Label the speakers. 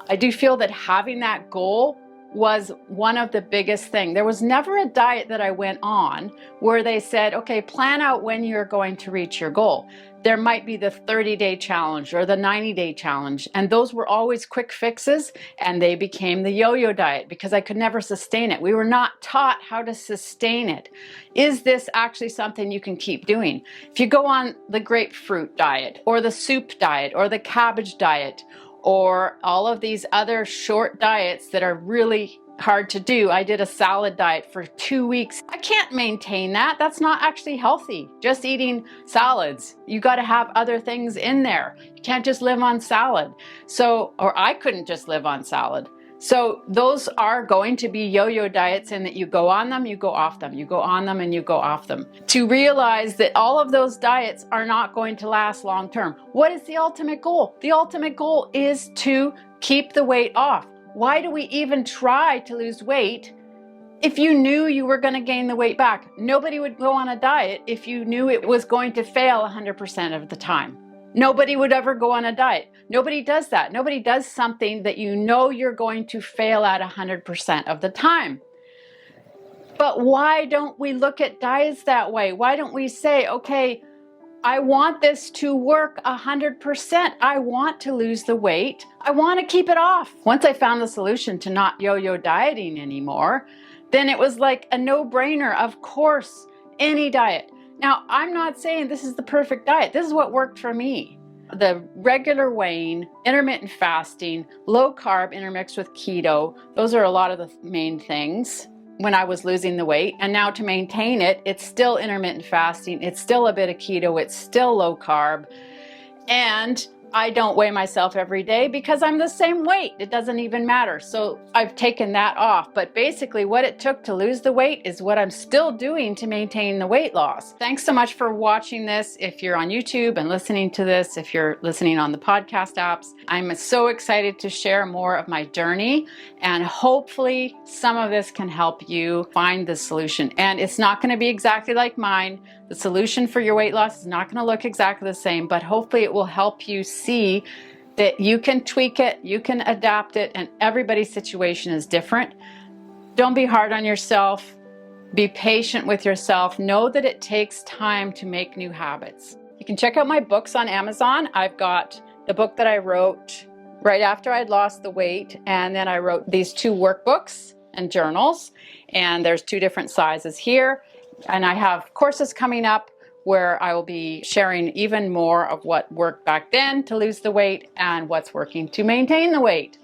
Speaker 1: I do feel that having that goal was one of the biggest things. There was never a diet that I went on where they said, okay, plan out when you're going to reach your goal. There might be the 30-day challenge or the 90-day challenge. And those were always quick fixes, and they became the yo-yo diet because I could never sustain it. We were not taught how to sustain it. Is this actually something you can keep doing? If you go on the grapefruit diet or the soup diet or the cabbage diet, or all of these other short diets that are really hard to do. I did a salad diet for 2 weeks. I can't maintain that. That's not actually healthy. Just eating salads. You got to have other things in there. You can't just live on salad. Or I couldn't just live on salad. So those are going to be yo-yo diets in that you go on them, you go off them, you go on them, and you go off them. To realize that all of those diets are not going to last long term. What is the ultimate goal? The ultimate goal is to keep the weight off. Why do we even try to lose weight if you knew you were going to gain the weight back? Nobody would go on a diet if you knew it was going to fail 100% of the time. Nobody would ever go on a diet. Nobody does that. Nobody does something that you know you're going to fail at 100% of the time. But why don't we look at diets that way? Why don't we say, okay, I want this to work 100%. I want to lose the weight. I want to keep it off. Once I found the solution to not yo-yo dieting anymore, then it was like a no-brainer. Of course, any diet. Now, I'm not saying this is the perfect diet. This is what worked for me. The regular weighing, intermittent fasting, low carb intermixed with keto, those are a lot of the main things when I was losing the weight. And now to maintain it, it's still intermittent fasting, it's still a bit of keto, it's still low carb. And I don't weigh myself every day because I'm the same weight. It doesn't even matter. So I've taken that off. But basically what it took to lose the weight is what I'm still doing to maintain the weight loss. Thanks so much for watching this. If you're on YouTube and listening to this, if you're listening on the podcast apps, I'm so excited to share more of my journey. And hopefully some of this can help you find the solution. And it's not going to be exactly like mine. The solution for your weight loss is not going to look exactly the same, but hopefully it will help you see that you can tweak it, you can adapt it, and everybody's situation is different. Don't be hard on yourself. Be patient with yourself. Know that it takes time to make new habits. You can check out my books on Amazon. I've got the book that I wrote right after I'd lost the weight, and then I wrote these 2 workbooks and journals, and there's 2 different sizes here. And I have courses coming up where I will be sharing even more of what worked back then to lose the weight and what's working to maintain the weight.